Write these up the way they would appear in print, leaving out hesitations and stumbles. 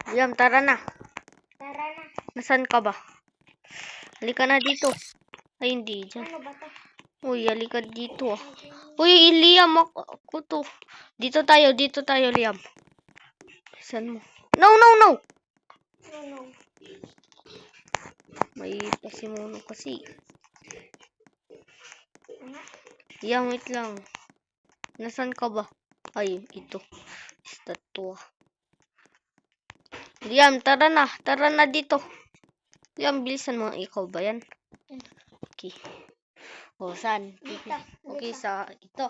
Liam, tara na. Tara na. Nasaan ka ba? Halika na dito. Ay, hindi. Diyan. Ano ba to? Uy, halika dito ah. Uy, Liam, ako to. Dito tayo, Liam. Saan mo? No! No. May pasimuno kasi. Liam, wait lang. Nasaan ka ba? Ay, ito. Statua. Liam, tara na. Tara na dito. Liam, bilisan mo. Ikaw ba yan? Okay. O, saan? Dito. Okay, sa ito.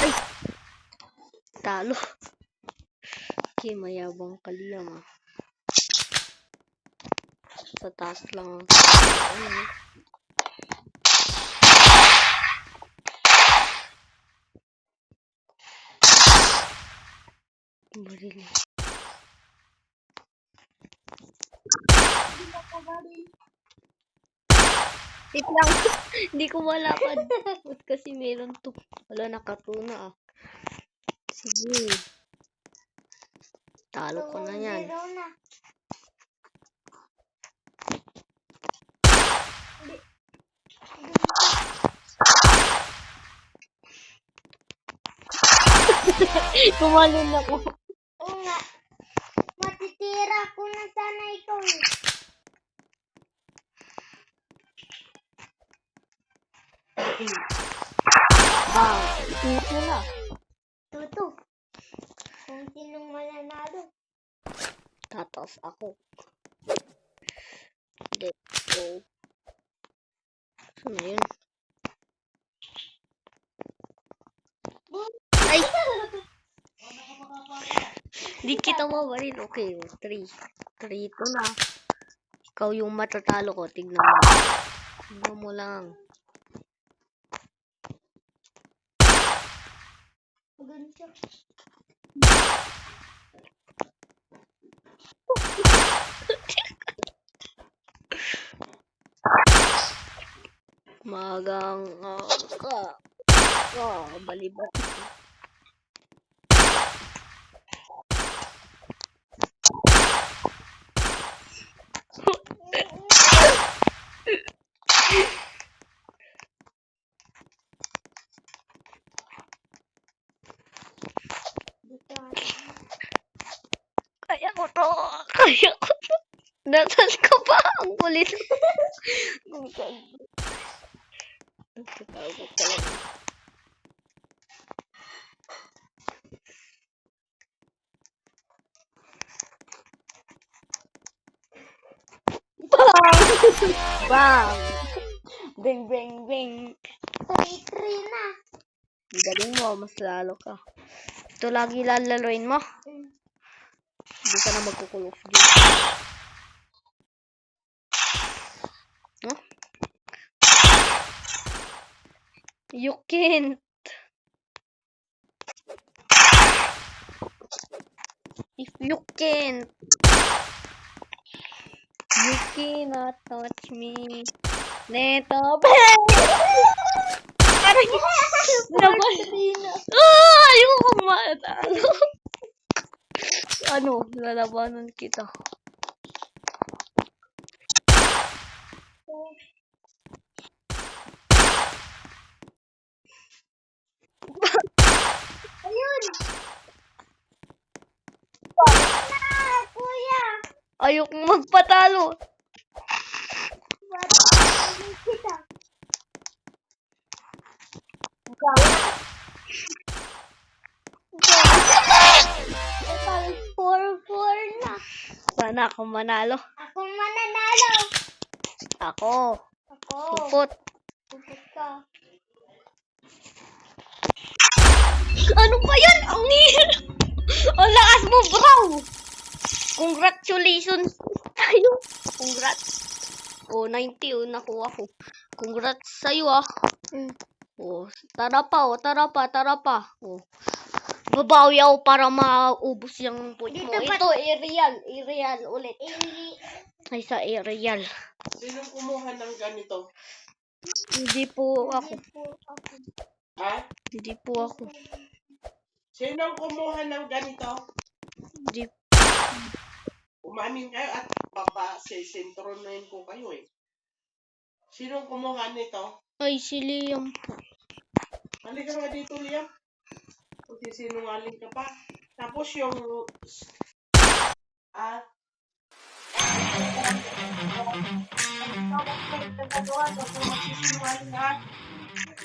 Ay! Talo. Okay, mayabang ka, Liam ah. Sa taas lang. Ayun. Baril. Wait lang. Hindi ko malapad. Ba't kasi meron to? Wala, nakatuna ah. Sige. Talo ko na yan. Zero na. Kumalun ako. Oo nga. Matitira ko na sana ikaw eh. Wow. Ito na. Tuto. Kung sinong mananalo. Tataas ako. Let's go. Saan na yun? Ay! Di kita mabaril. Okay, 3. 3 ito na. Ikaw yung matatalo ko. Tignan mo. Tignan mo lang. Ganito. Magang balibat. Dito. Kaya ko to. Kaya ko to. Nasaan ka pa? Ang kulit. Kung saan. Nagtatawag ka lang. Bang! Bang, bang, bang. 3-3 na. Ang galing mo, mas lalo ka. Ito lagi lalaroin mo. Hindi ka na magkukulong dito. Huh? You can't. If you can't. You cannot touch me. Neto. Aray! Naman. Ayoko matalo. Ano? Lalabanan kita. Ayun. Na, kuya. Ayoko magpatalo. Bakit kita? 4-4 na. Sana ako manalo. Ako mananalo. Ako. Ako. Supot. Pupot ka. Ano pa yun? Ang hirap. Ang lakas mo, bro. Congratulations. Tayo. Congrats. Oh, 90. Oh, nakuha ko. Congrats sa'yo ah. Oh, tara pa. Oh. Babawi ako para maubos yung point mo. Dito ba- Ito, aerial. Aerial ulit. Ay, sa aerial. Sinong kumuha ng ganito? Hindi po ako. Ha? Hindi po ako. Sinong kumuha ng ganito? Hindi. Umamin kayo at sisintronuhin ko kayo eh. Sinong kumuha nito? Ay, si Liam. Halika nga dito, Liam. Kasi sinungaling ka pa. Tapos yung... Ah? Magsisinungaling ha?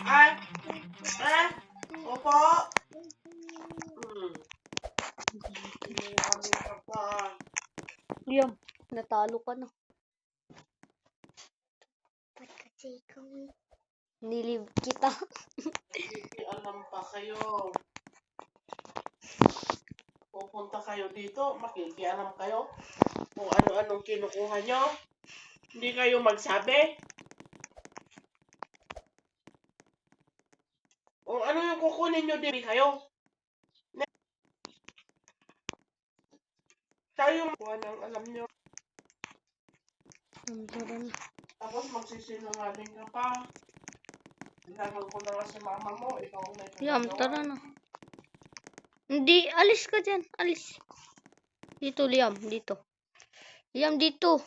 Ah? Ah? Opo? Sinungaling ka pa. Liam, natalo ka na. Ba't kasi ikaw Nilib kita. Alam pa kayo. Pupunta kayo dito, makikialam kayo kung ano-anong kinukuha nyo. Hindi kayo magsabi. Kung ano yung kukunin nyo, di kayo. Tayo kuha ng alam nyo. Tara na. Tapos magsisinungaling ka pa. Hinagal ko na nga si mama mo. Ikaw ang may Liam, ginagawa. tara na. Hindi, alis ka dyan. Alis. Dito, Liam. Dito. Liam, dito.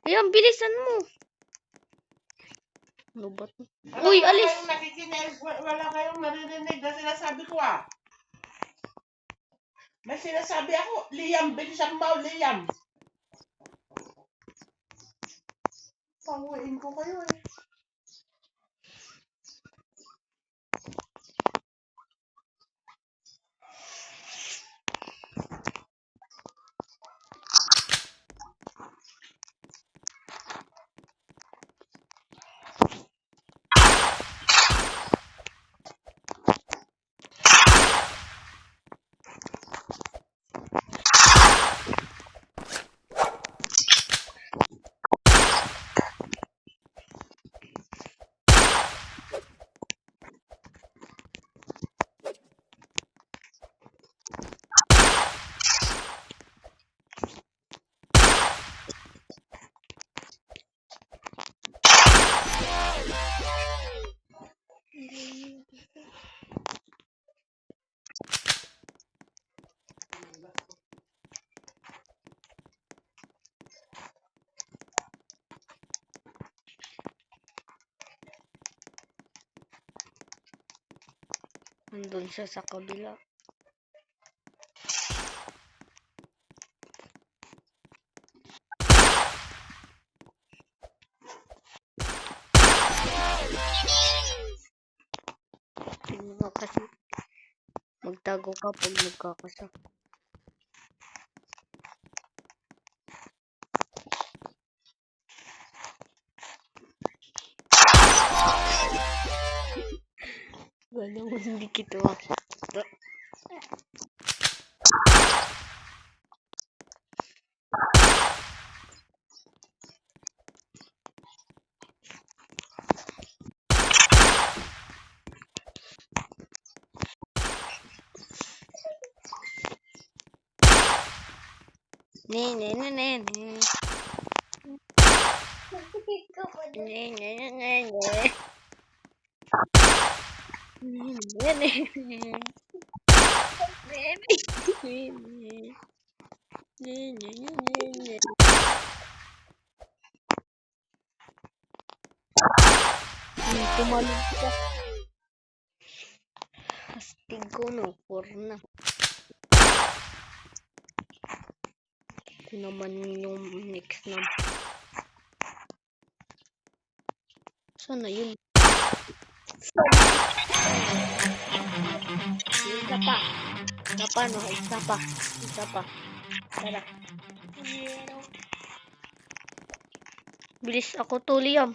Liam, bilisan mo. Ano ba to? Uy, Wala alis. kayong nakikinig. Wala kayong naririnig na sinasabi ko ah. May sinasabi ako. Liam, bilisan mo. Liam. Panguin ko kayo eh. Nandun siya sa kabila. Tingnan mo kasi. Magtago ka pag magkakasa. Wala mo hindi kita makita. Ne. ikaw pa Ne. Tumalog ka. Astig ko no, porna. Ito naman yung next na. Sana yun? Isa pa. Isa pa, no? Isa pa. Isa pa. Tara. Bilis ako to, Liam.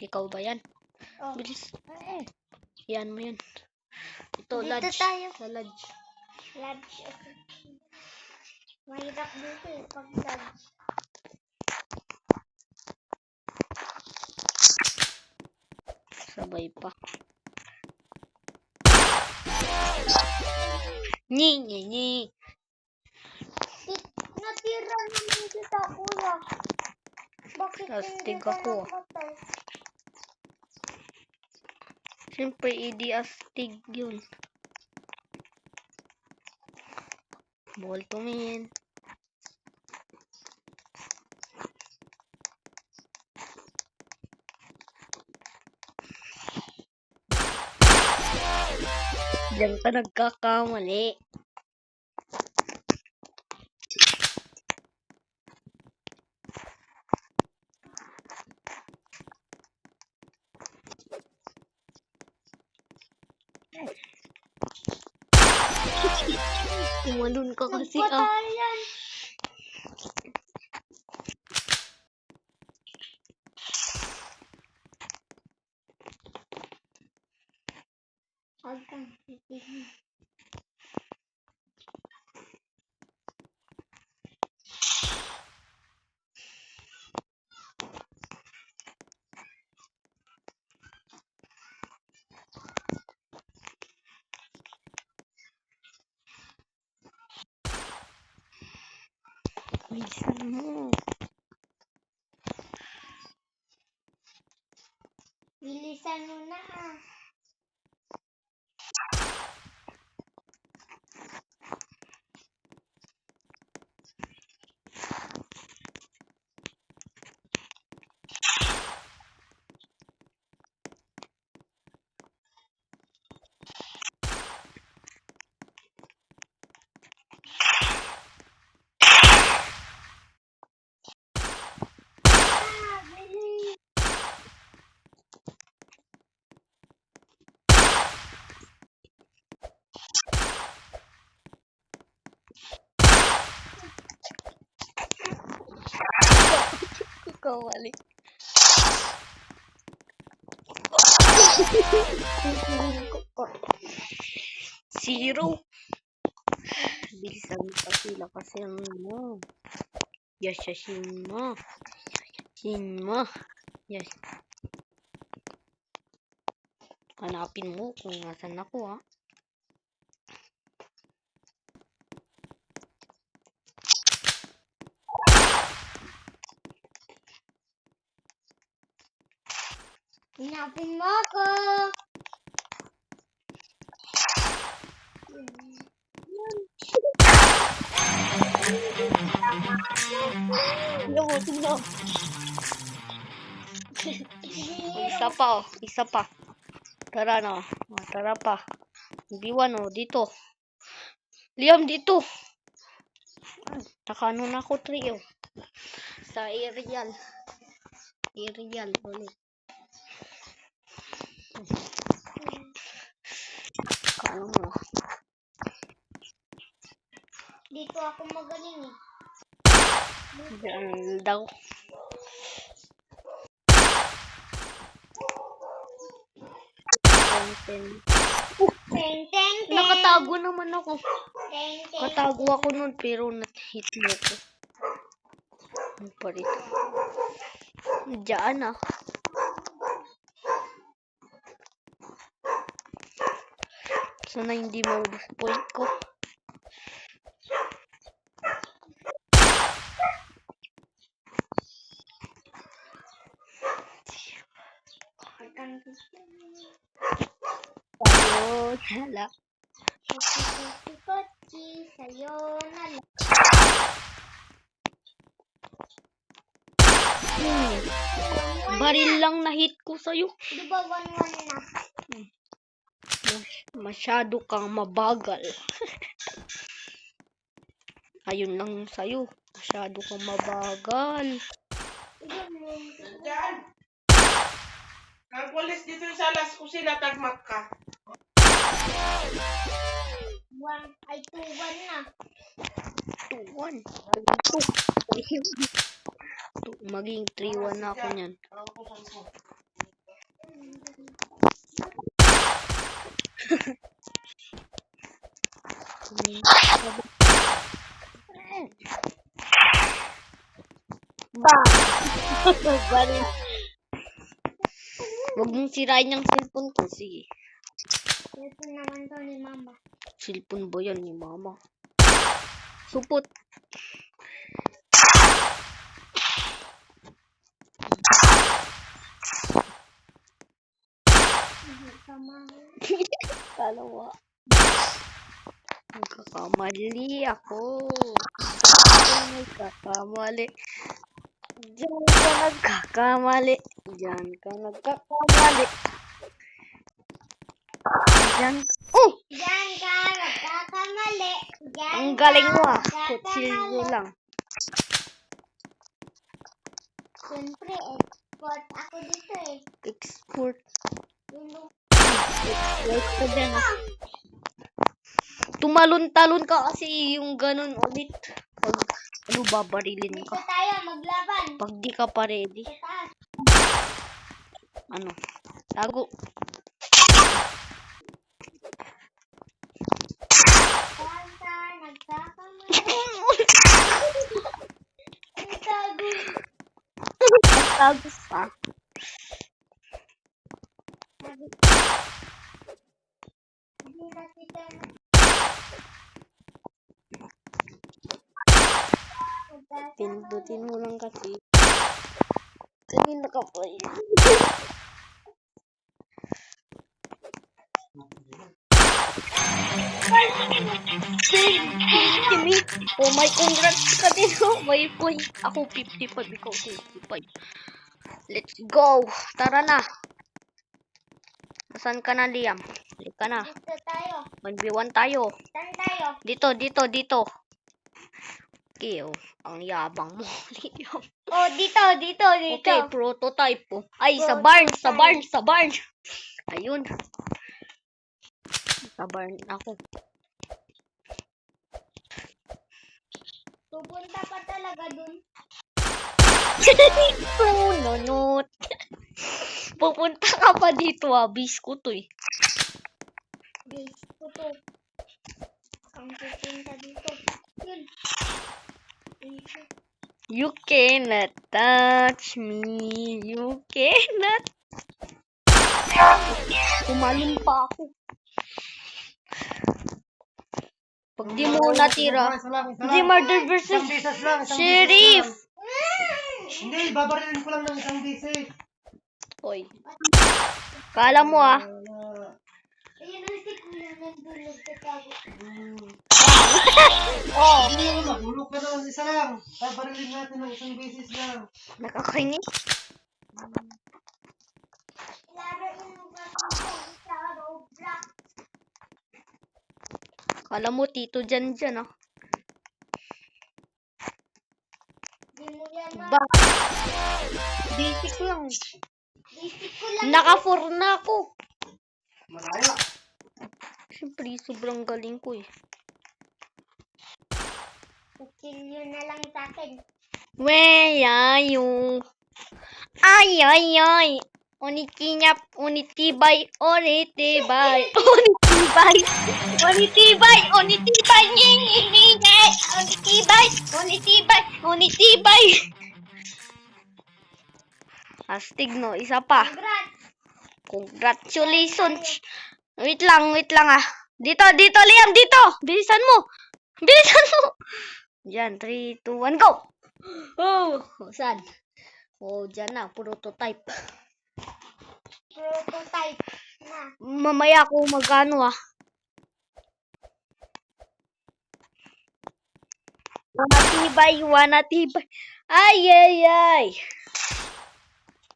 Ikaw ba yan? Oh. Bilis. Yan mo yan. Ito, Dito lodge. tayo. Sa lodge. Lodge. Mahirap dito eh, pag lodge. Sabay pa. Ni. Natira naman kita, kuya. Bakit hindi Astig ka ako. napatay? Siyempre, idi astig yun. Bawal tumingin. Diyan ka nagkakamali. Tumalun ka kasi ah. Nagpatayan. Huwag kang titigil. Bilisan mo. Bilisan mo na. Bilis. Kawali. Zero. Bilisan mo kasi lakasin mo. Yashasin mo. Sin mo. Yes. Hanapin mo kung nasan ako ha. Hinapin mo ako. Tingnan. Isa pa oh. Isa pa. Tara na. Oh, tara pa. Biwan oh. Dito. Liam dito. Nakano na ako trio. Sa aerial. Aerial ulit. Kano mo. Dito ako magaling eh. Diyan daw. Teng, teng, teng. Nakatago naman ako. Teng, teng. Katago ako nun pero nat-hit mo ko. Ano pa rito? Diyan ah. Sana hindi maubos point ko. Oh, hala. Kochi, sa'yo na lang. Baril lang na hit ko sa'yo. Di ba 1-1 na? Masyado kang mabagal. Ayun lang sa'yo. Masyado kang mabagal. Diyan. Nagwalis dito sa las kusina, tagmak ka. 2-1 na. 2-1. Maging 3-1 na ako niyan. Ang puson ko. Baril. Huwag mong sirain yung cellphone ko. Sige. Ito naman to ni mama. Cellphone ba yan ni mama? Supot. Kalawa. Nagkakamali ako. Nagkakamali. Diyan ka nagkakamali. Diyan ka nagkakamali. Diyan. Oh! Diyan ka nagkakamali. Diyan Ang galing mo ka ah. Kutsilyo nagkakamali. lang. Siyempre, export ako dito eh. Export. Yung Export ka dyan ah. Tumalon-talon ka kasi yung ganun ulit. Pag ano babarilin dito ka. tayo maglaban. Pag di ka pa ready. Sa taas. Ano? Tago. Diyan ka nagkakamali. Ang tago. Tago pa. Hindi na kita Pindutin mo lang kasi. Kanina ka pa yun. Kimi, oh my congrats ka din oh. May point. Ako 55, ikaw 55. Let's go. Tara na. Saan ka na, Liam? Halika na. dito tayo. 1v1 tayo. Saan tayo? Dito. Okay, oh. Ang yabang mo, Liam. Oh, dito. Okay, prototype po. Ay, sa barn. Ayun. Sa barn ako. Pupunta pa talaga dun. Nunot. Pupunta ka pa dito ah. Bis ko to eh. Base ko to. Ang pupunta dito. Yun. You cannot touch me. You cannot. Tumalon pa ako. Pag di mo natira. Di murder versus sheriff. Hindi, babarilin ko lang ng isang beses. Oy. Kala mo ah. Ayun ang si Kuya nandun nagtatago. Oh. Hindi naman, mahulog ka naman isa lang. Babarilin natin ng isang beses lang. Nakakainis. Laruin mo ba ito sa Roblox? Kala mo tito dyan ah. Di mo yan Ba? Basic lang. Basic ko lang. Naka-4 na ako. Malaya. Siyempre, sobrang galing ko eh. Kutsilyo na lang sa akin. Where are you? Ay. Unikinyap, unitibay, unitibay, unitibay, unitibay, unitibay, unitibay. Astig no, isa pa. Congrats. Congratulations. Wait lang ah. Dito, Liam, dito. Bilisan mo. Diyan, 3, 2, 1, go. Oh, saan? Oh, dyan na, prototype. Prototype na. Mamaya ako magano ah. Wanatibay. Ay.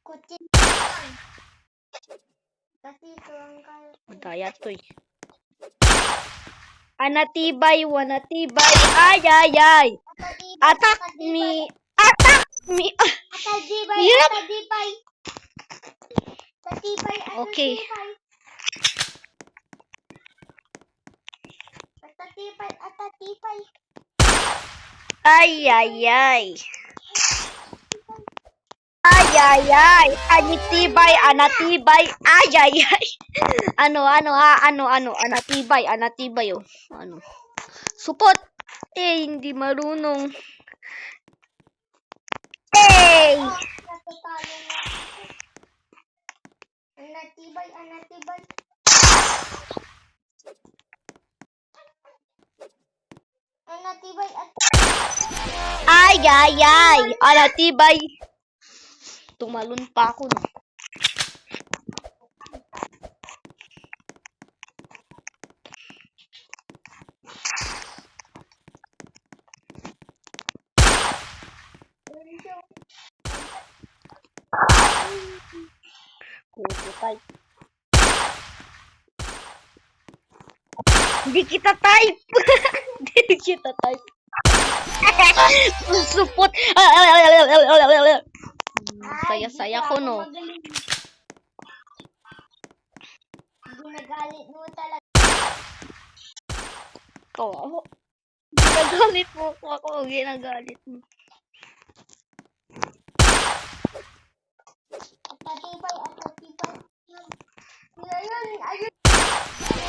Kutsilyo lang. Kasi ito ang kaya. Madaya to eh. Wanatibay. Ay. Attack me. Atadibay. Yep. Atadibay. Atadibay. Okay. Atadibay. Ay. Anatibay. Ay. Ano, anatibay oh. Ano? Support. Hindi marunong. Natatalo na. Anatibay. Natibay at Ay, ay, ay. Ala, tibay. Tumalon pa ako, no. Puto type. Hindi kita type. Hindi kita type. Supot. Saya-saya ko, no. ginagalit mo talaga. Oo. Ginagalit mo ako. Ginagalit mo. Patibay. Ayun.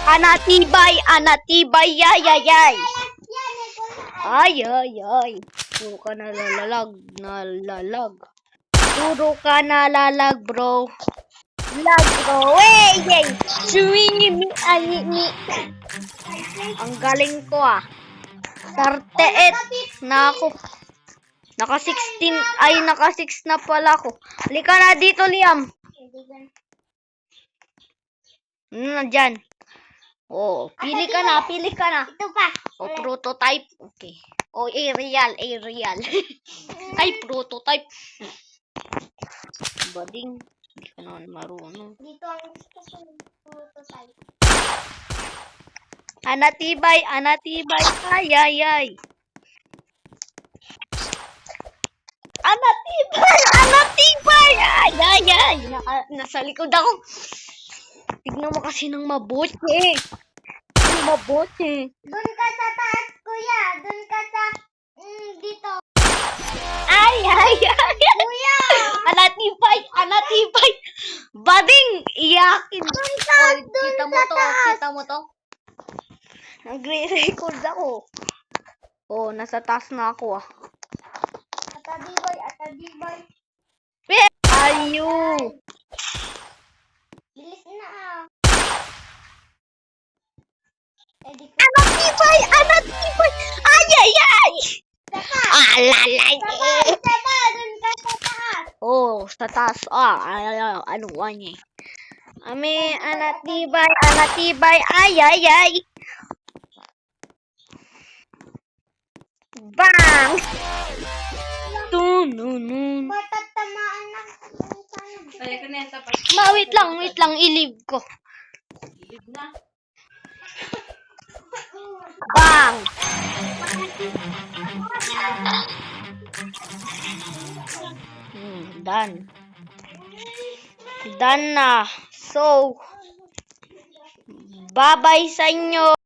Anatibay, anatibay, yay, yay, yay. Yan, ito na. Ay, ay, ay. Puro ka nalalag. Puro ka nalalag, bro. Lag, bro. Wey, yay. Suwingi mi, ani. Ang galing ko, ah. 38 na ako. Naka 16, ay, naka 6 na pala ako. Halika na dito, Liam. Nandyan. Oh, pili ka na. Ito pa. O, prototype. Okay. O, aerial. Ay, prototype. Bading. Hindi ka naman marunong. Dito ang gusto ko ng prototype. Anatibay. Ay, ay, ay. Anatibay. Ay, ay, ay. Nasa likod ako. Tignan mo kasi ng mabuti. Doon ka sa taas, kuya. Doon ka sa... dito. Ay, ay, ay. Kuya! Anatibay. Bading, iyakin. Oy, dun kita mo to. Nagre-record ako. Oh, nasa taas na ako, ah. Atadibay. Ayu. Bilis na ah. Anatibay. Ay, ay, ay. Alalay. Saka, doon ka sa taas. Oh, sa taas. Ano niya? Anatibay. Ay, ay, ay. Bang! Tununun. Matatamaan na. Wait lang, ilib ko. Bang! Done na. So, bye-bye sa inyo.